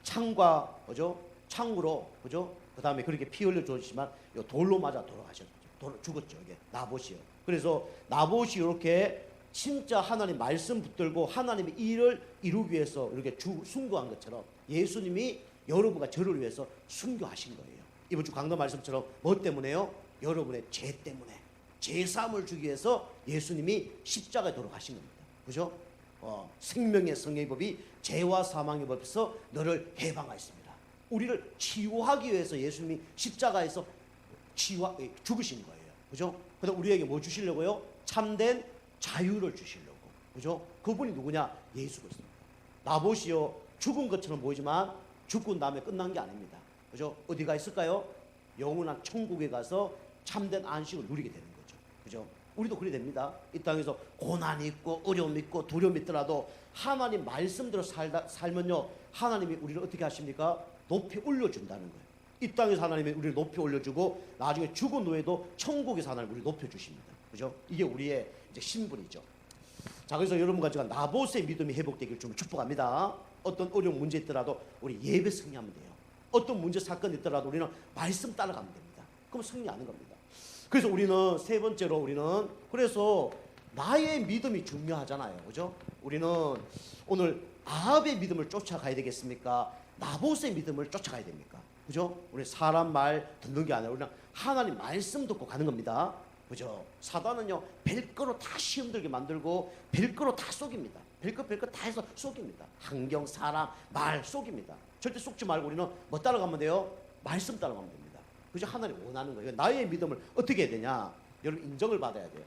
창과 그죠? 창으로 그죠? 그다음에 그렇게 피 흘려 주었지만 돌로 맞아 돌아가셨죠. 죽었죠. 이게 나봇이요. 그래서 나봇이 이렇게 진짜 하나님 말씀 붙들고 하나님의 일을 이루기 위해서 이렇게 순교한 것처럼 예수님이 여러분과 저를 위해서 순교하신 거예요. 이번 주 강도 말씀처럼 뭐 때문에요? 여러분의 죄 때문에 죄사함을 주기 위해서 예수님이 십자가에 돌아가신 겁니다. 그죠? 생명의 성령의 법이 죄와 사망의 법에서 너를 해방하였습니다. 우리를 치유하기 위해서 예수님이 십자가에서 죽으신 거예요. 그죠? 그래서 우리에게 뭐 주시려고요? 참된 자유를 주시려고. 그죠? 그분이 누구냐? 예수 그리스도입니다. 나봇이요 죽은 것처럼 보이지만 죽고 다음에 끝난 게 아닙니다. 그죠? 어디가 있을까요? 영원한 천국에 가서 참된 안식을 누리게 되는 거죠. 그죠? 우리도 그래 됩니다. 이 땅에서 고난이 있고 어려움이 있고 두려움이 있더라도 하나님 말씀대로 살면요 하나님이 우리를 어떻게 하십니까? 높이 올려준다는 거예요. 이 땅에서 하나님이 우리를 높이 올려주고 나중에 죽은 후에도 천국에서 하나님 우리를 높여주십니다. 그죠? 이게 우리의 이제 신분이죠. 자, 그래서 여러분과 제가 나봇의 믿음이 회복되길 좀 축복합니다. 어떤 어려운 문제 있더라도 우리 예배 승리하면 돼요. 어떤 문제 사건이 있더라도 우리는 말씀 따라가면 됩니다. 그럼 승리하는 겁니다. 그래서 우리는 세 번째로 우리는 그래서 나의 믿음이 중요하잖아요. 그죠? 우리는 오늘 아합의 믿음을 쫓아가야 되겠습니까? 나봇의 믿음을 쫓아가야 됩니까? 그죠? 우리 사람 말 듣는 게 아니라 우리는 하나님 말씀 듣고 가는 겁니다. 그죠? 사단은요 별거로 다 시험 들게 만들고 별거로 다 속입니다. 별거 다 해서 속입니다. 환경, 사람, 말 속입니다. 절대 속지 말고 우리는 뭐 따라가면 돼요? 말씀 따라가면 됩니다. 그죠? 하나님 원하는 거예요. 나의 믿음을 어떻게 해야 되냐? 여러분 인정을 받아야 돼요.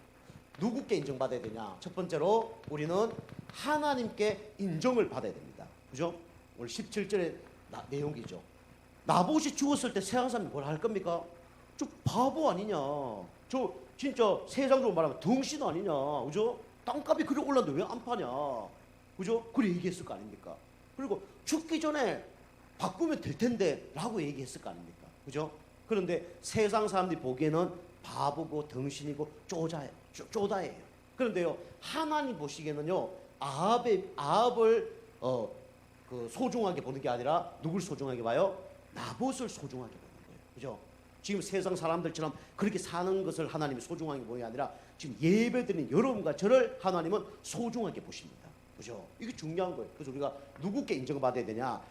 누구께 인정받아야 되냐? 첫 번째로 우리는 하나님께 인정을 받아야 됩니다. 그죠? 오늘 17절의 내용이죠. 나봇이 죽었을 때 세상 사람이 뭐라 할 겁니까? 저 바보 아니냐? 저 진짜 세상적으로 말하면 덩신 아니냐? 그죠? 땅값이 그리 올랐는데 왜 안 파냐? 그죠? 그래 얘기했을 거 아닙니까? 그리고 죽기 전에 바꾸면 될 텐데 라고 얘기했을 거 아닙니까? 그죠? 그런데 세상 사람들이 보기에는 바보고 덩신이고 쪼다예요. 그런데요 하나님 보시기에는요 아합을 그 소중하게 보는 게 아니라 누굴 소중하게 봐요? 나봇을 소중하게 보는 거예요. 그죠? 지금 세상 사람들처럼 그렇게 사는 것을 하나님이 소중하게 보는 게 아니라 지금 예배드리는 여러분과 저를 하나님은 소중하게 보십니다. 그죠? 이게 중요한 거예요. 그래서 우리가 누구께 인정받아야 되냐?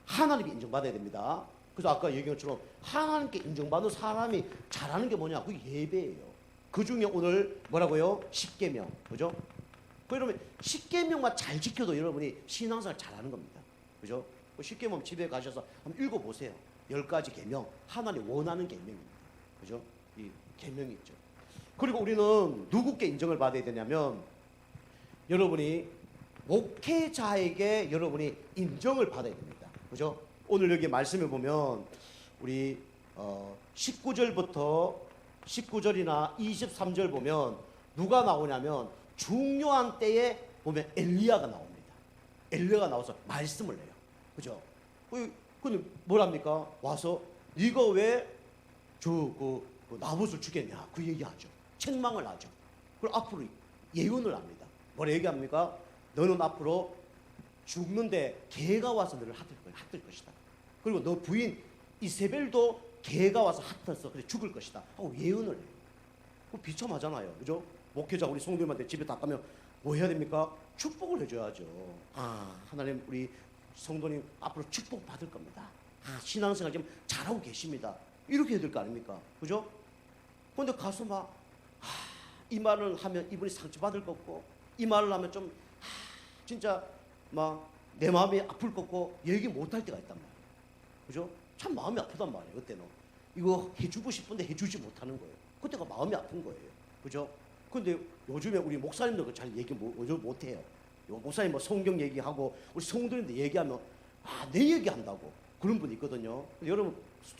하나님께 인정받아야 됩니다. 그래서 아까 얘기한 것처럼 하나님께 인정받는 사람이 잘하는 게 뭐냐? 그 예배예요. 그 중에 오늘 뭐라고요? 십계명. 그죠? 그러면 십계명만 잘 지켜도 여러분이 신앙생활 잘하는 겁니다. 그죠? 십계명 집에 가셔서 한번 읽어보세요. 10가지 계명, 하나님 원하는 계명입니다. 그죠? 이 계명이 있죠. 그리고 우리는 누구께 인정을 받아야 되냐면 여러분이 목회자에게 여러분이 인정을 받아야 됩니다. 그죠? 오늘 여기 말씀을 보면 우리 19절부터 19절이나 23절 보면 누가 나오냐면 중요한 때에 보면 엘리야가 나옵니다. 엘리야가 나와서 말씀을 해요. 그죠? 근데 뭐랍니까? 와서 네가 왜 나봇을 죽였냐? 그 얘기하죠. 책망을 하죠. 그리고 앞으로 예언을 합니다. 뭐라 얘기합니까? 너는 앞으로 죽는데 개가 와서 너를 핥을 것이다. 그리고 너 부인 이세벨도 개가 와서 핥아서 그래 죽을 것이다. 하고 예언을 해요. 그거 비참하잖아요. 그죠? 목회자 우리 성도님한테 집에 다 가면 뭐 해야 됩니까? 축복을 해줘야죠. 하나님 우리 성도님 앞으로 축복 받을 겁니다. 신앙생활 좀 잘하고 계십니다. 이렇게 해야 될 거 아닙니까? 그죠? 근데 가서 이 말을 하면 이분이 상처받을 것 같고 이 말을 하면 좀 진짜 막 내 마음이 아플 것 같고 얘기 못할 때가 있단 말이에요. 그죠? 참 마음이 아프단 말이에요. 그때는 이거 해주고 싶은데 해주지 못하는 거예요. 그때가 마음이 아픈 거예요. 그죠? 근데 요즘에 우리 목사님들 잘 얘기 못해요. 목사님 뭐 성경 얘기하고 우리 성도님들 얘기하면 내 얘기한다고 그런 분이 있거든요. 여러분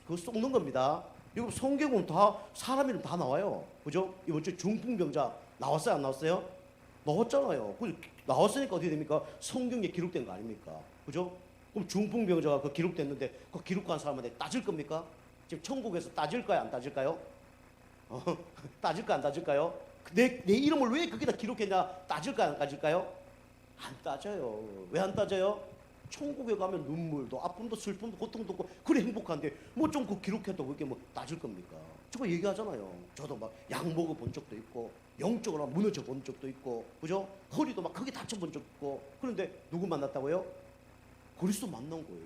그거 속는 겁니다. 이거 성경 보면 다 사람 이름 다 나와요. 그죠? 이번 주 중풍병자 나왔어요? 안 나왔어요? 나왔잖아요. 나왔으니까 어떻게 됩니까? 성경에 기록된 거 아닙니까? 그죠? 그럼 중풍병자가 그 기록됐는데 그 기록한 사람한테 따질 겁니까? 지금 천국에서 따질까요? 안 따질까요? 따질까 안 따질까요? 내 이름을 왜 거기다 기록했냐? 따질까요? 안 따질까요? 안 따져요. 왜 안 따져요? 천국에 가면 눈물도 아픔도 슬픔도 고통도 없고 그래 행복한데 뭐 좀 그 기록했다고 그게 뭐 따질 겁니까? 저거 얘기하잖아요. 저도 막 약 먹어 본 적도 있고 영적으로 무너져 본 적도 있고 그죠? 허리도 막 크게 다쳐 본 적도 있고 그런데 누구 만났다고요? 그리스도 만난 거예요.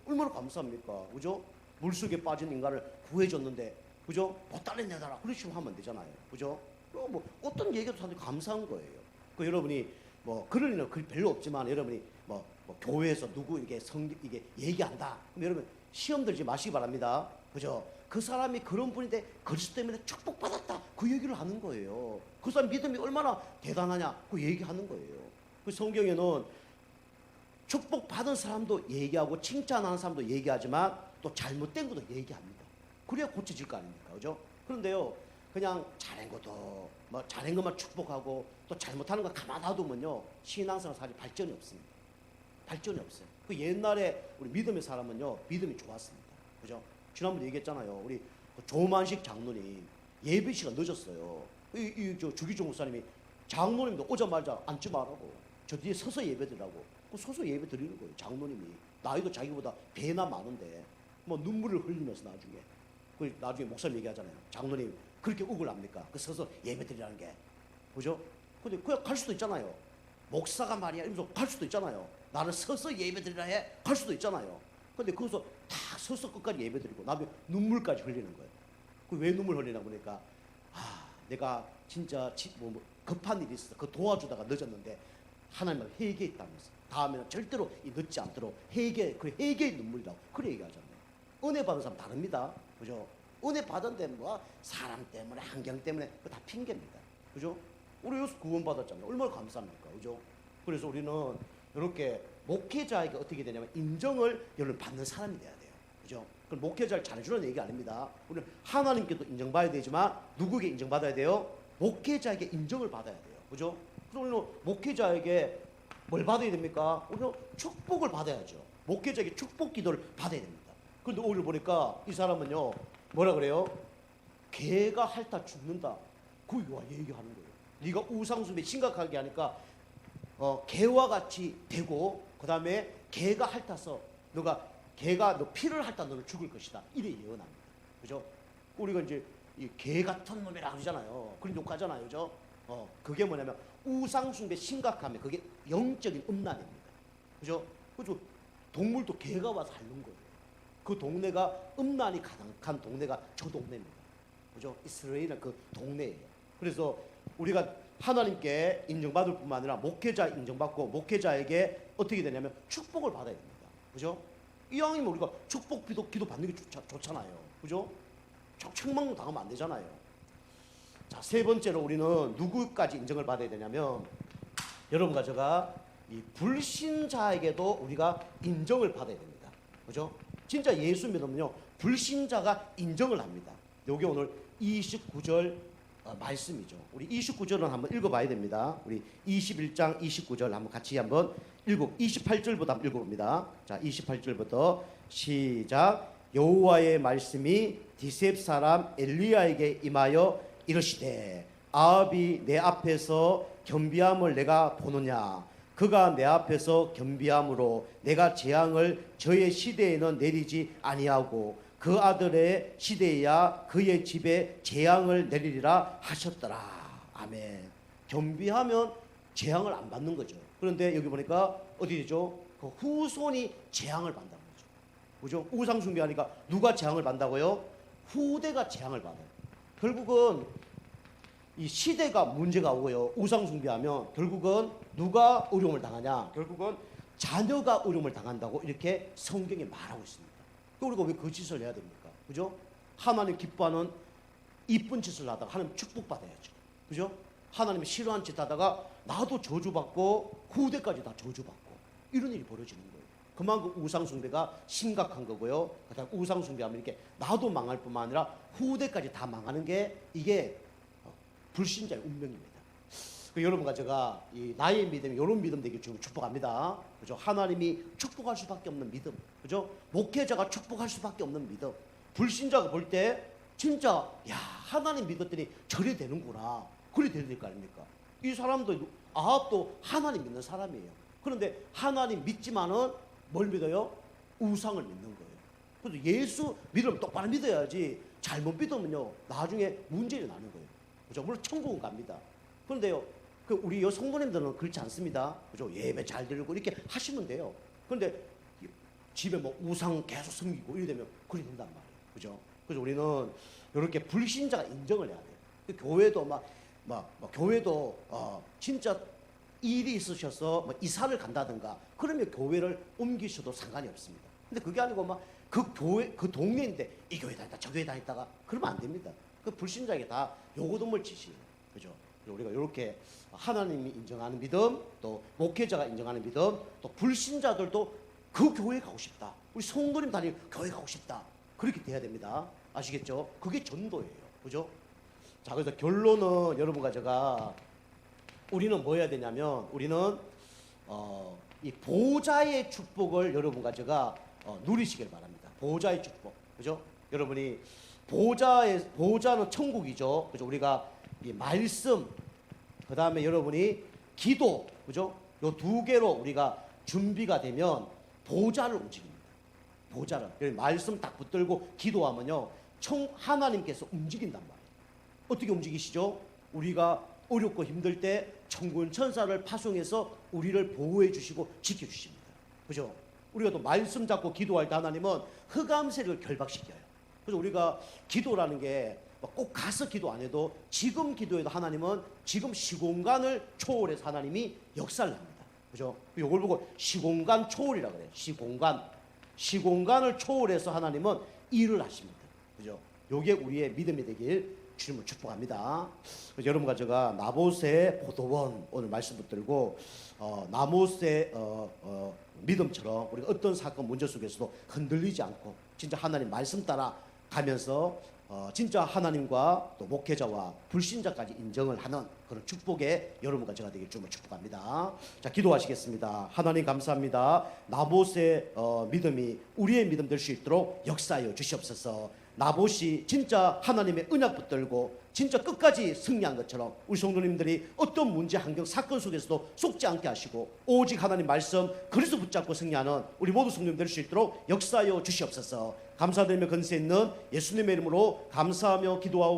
얼마나 감사합니까? 그죠? 물속에 빠진 인간을 구해줬는데 그죠? 보따리 내놔라 그러시면 하면 되잖아요. 그죠? 뭐 어떤 얘기도 사실 감사한 거예요. 그 여러분이 뭐 그럴 일은 별로 없지만 여러분이 뭐 교회에서 누구 이게 얘기한다. 그럼 여러분 시험 들지 마시기 바랍니다. 그죠? 그 사람이 그런 분인데 그리스도 때문에 축복받았다. 그 얘기를 하는 거예요. 그 사람 믿음이 얼마나 대단하냐. 그 얘기하는 거예요. 그 성경에는 축복받은 사람도 얘기하고 칭찬하는 사람도 얘기하지만 또 잘못된 것도 얘기합니다. 그래야 고쳐질 거 아닙니까? 그죠? 그런데요. 그냥 잘한 것도 뭐 잘한 것만 축복하고 또 잘못하는 거 가만 놔두면요. 신앙생활 사실 발전이 없습니다. 발전이 없어요. 그 옛날에 우리 믿음의 사람은요. 믿음이 좋았습니다. 그죠? 지난번에 얘기했잖아요. 우리 조만식 장로님 예배 시간 늦었어요. 저 주기종 목사님이 장로님도 오자마자 앉지 말라고 저 뒤에 서서 예배 드리라고 그 서서 예배 드리는 거예요. 장로님이 나이도 자기보다 배나 많은데 뭐 눈물을 흘리면서 나중에 목사님 얘기하잖아요. 장로님 그렇게 억울합니까? 그 서서 예배 드리라는 게 그죠? 근데 그냥 갈 수도 있잖아요. 목사가 말이야 이러면서 갈 수도 있잖아요. 나는 서서 예배 드리라 해 갈 수도 있잖아요. 근데 거기서 다 서서 끝까지 예배 드리고 나중에 눈물까지 흘리는 거예요. 그 왜 눈물 흘리나 보니까 내가 진짜 급한 일이 있어. 그 도와주다가 늦었는데 하나님을 회개했다면서 다음에는 절대로 늦지 않도록 그 회개의 눈물이라고 그래 얘기하잖아요. 은혜 받은 사람 다릅니다. 그죠? 은혜 받은데 뭐 사람 때문에 환경 때문에 그거 다 핑계입니다. 그죠? 우리 여기서 구원 받았잖아요. 얼마나 감사합니까? 그죠? 그래서 우리는 이렇게 목회자에게 어떻게 되냐면 인정을 여러분 받는 사람이 돼야 돼요. 그죠? 그럼 목회자를 잘해주는 얘기 아닙니다. 우리는 하나님께도 인정받아야 되지만 누구에게 인정받아야 돼요? 목회자에게 인정을 받아야 돼요. 그죠? 그래서 우리는 목회자에게 뭘 받아야 됩니까? 우리는 축복을 받아야죠. 목회자에게 축복 기도를 받아야 됩니다. 그런데 오늘 보니까 이 사람은요 뭐라 그래요? 개가 핥아 죽는다. 그 얘기하는 거예요. 네가 우상숭배 심각하게 하니까 개와 같이 되고 그 다음에 개가 핥아서 개가 너 피를 핥아 너를 죽을 것이다. 이래 예언합니다. 그죠? 우리가 이제 이 개 같은 놈이라 그러잖아요. 그런 욕하잖아요. 그죠? 그게 뭐냐면 우상숭배 심각하면 그게 영적인 음란입니다. 그죠? 그죠? 동물도 개가 와서 핥는 거예요. 그 동네가 음란이 가득한 동네가 저 동네입니다. 그죠? 이스라엘은 그 동네예요. 그래서 우리가 하나님께 인정받을 뿐만 아니라 목회자 인정받고 목회자에게 어떻게 되냐면 축복을 받아야 됩니다. 그죠? 이왕이면 우리가 축복 기도 받는 게 좋잖아요. 그죠? 책망 당하면 안 되잖아요. 자, 세 번째로 우리는 누구까지 인정을 받아야 되냐면 여러분과 제가 이 불신자에게도 우리가 인정을 받아야 됩니다. 그죠? 진짜 예수 믿으면요 불신자가 인정을 합니다. 요게 오늘 29절 말씀이죠. 우리 29절은 한번 읽어봐야 됩니다. 우리 21장 29절 한번 같이 한번 28절부터 한번 읽어봅니다. 자, 28절부터 시작. 여호와의 말씀이 디셉 사람 엘리야에게 임하여 이르시되 아합이 내 앞에서 겸비함을 내가 보느냐. 그가 내 앞에서 겸비함으로 내가 재앙을 저의 시대에는 내리지 아니하고 그 아들의 시대에야 그의 집에 재앙을 내리리라 하셨더라. 아멘. 겸비하면 재앙을 안 받는 거죠. 그런데 여기 보니까 어디 되죠? 그 후손이 재앙을 받는다는 거죠. 그죠? 우상 숭배하니까 누가 재앙을 받는다고요? 후대가 재앙을 받아요. 결국은 이 시대가 문제가 오고요. 우상 숭배하면 결국은 누가 어려움을 당하냐? 결국은 자녀가 어려움을 당한다고 이렇게 성경에 말하고 있습니다. 우리가 왜 그 짓을 해야 됩니까? 그죠? 하나님 기뻐하는 이쁜 짓을 하다가 하나님 축복받아야죠. 그죠? 하나님이 싫어하는 짓 하다가 나도 저주받고 후대까지 다 저주받고 이런 일이 벌어지는 거예요. 그만큼 우상숭배가 심각한 거고요. 그다음 우상숭배하면 이렇게 나도 망할 뿐만 아니라 후대까지 다 망하는 게 이게 불신자의 운명입니다. 여러분과 제가 이 나의 믿음이 이런 믿음 되길 좀 축복합니다. 그죠? 하나님이 축복할 수밖에 없는 믿음. 그죠? 목회자가 축복할 수밖에 없는 믿음. 불신자가 볼 때 진짜 야 하나님 믿었더니 저리 되는구나. 그리 되야 될 거 아닙니까? 이 사람도 아합도 하나님 믿는 사람이에요. 그런데 하나님 믿지만은 뭘 믿어요? 우상을 믿는 거예요. 그래서 예수 믿으면 똑바로 믿어야지 잘못 믿으면요 나중에 문제가 나는 거예요. 그죠? 물론 천국은 갑니다. 그런데요 우리 성도님들은 그렇지 않습니다. 그죠? 예배 잘 드리고 이렇게 하시면 돼요. 그런데 집에 뭐 우상 계속 섬기고 이래 되면 그리 된단 말이에요. 그죠? 그래서 우리는 이렇게 불신자가 인정을 해야 돼요. 교회도 교회도 진짜 일이 있으셔서 이사를 간다든가 그러면 교회를 옮기셔도 상관이 없습니다. 근데 그게 아니고 그 교회 그 동네인데 이 교회 다녔다 저 교회 다녔다가 그러면 안 됩니다. 그 불신자에게 다 요고동물 짓이에요. 그죠? 우리가 이렇게 하나님이 인정하는 믿음, 또 목회자가 인정하는 믿음, 또 불신자들도 그 교회에 가고 싶다. 우리 성도님 다니는 교회 가고 싶다. 그렇게 돼야 됩니다. 아시겠죠? 그게 전도예요. 그죠? 자, 그래서 결론은 여러분과 제가 우리는 뭐 해야 되냐면 우리는 이 보좌의 축복을 여러분과 제가 누리시길 바랍니다. 보좌의 축복. 그죠? 여러분이 보좌는 천국이죠. 그죠? 우리가 이 말씀, 그 다음에 여러분이 기도, 그죠? 요 두 개로 우리가 준비가 되면 보좌를 움직입니다. 보좌를. 말씀 딱 붙들고 기도하면요, 하나님께서 움직인단 말이에요. 어떻게 움직이시죠? 우리가 어렵고 힘들 때 천군 천사를 파송해서 우리를 보호해 주시고 지켜 주십니다. 그죠? 우리가 또 말씀 잡고 기도할 때 하나님은 흑암 세력을 결박시켜요. 그래서 우리가 기도라는 게 꼭 가서 기도 안 해도 지금 기도해도 하나님은 지금 시공간을 초월해서 하나님이 역사를 합니다. 그죠? 이걸 보고 시공간 초월이라고 그래요. 시공간을 초월해서 하나님은 일을 하십니다. 그죠? 요게 우리의 믿음이 되길 주님을 축복합니다. 그래서 여러분과 제가 나봇의 포도원 오늘 말씀 붙들고 나봇의 믿음처럼 우리가 어떤 사건 문제 속에서도 흔들리지 않고 진짜 하나님 말씀 따라 가면서 진짜 하나님과 또 목회자와 불신자까지 인정을 하는 그런 축복의 여러분과 제가 되길 주님을 축복합니다. 자, 기도하시겠습니다. 하나님 감사합니다. 나봇의 믿음이 우리의 믿음 될 수 있도록 역사하여 주시옵소서. 나봇이 진짜 하나님의 언약 붙들고 진짜 끝까지 승리한 것처럼 우리 성도님들이 어떤 문제, 환경, 사건 속에서도 속지 않게 하시고 오직 하나님 말씀 그리스도 붙잡고 승리하는 우리 모두 성도님 될 수 있도록 역사하여 주시옵소서. 감사드리며 건세 있는 예수님의 이름으로 감사하며 기도하고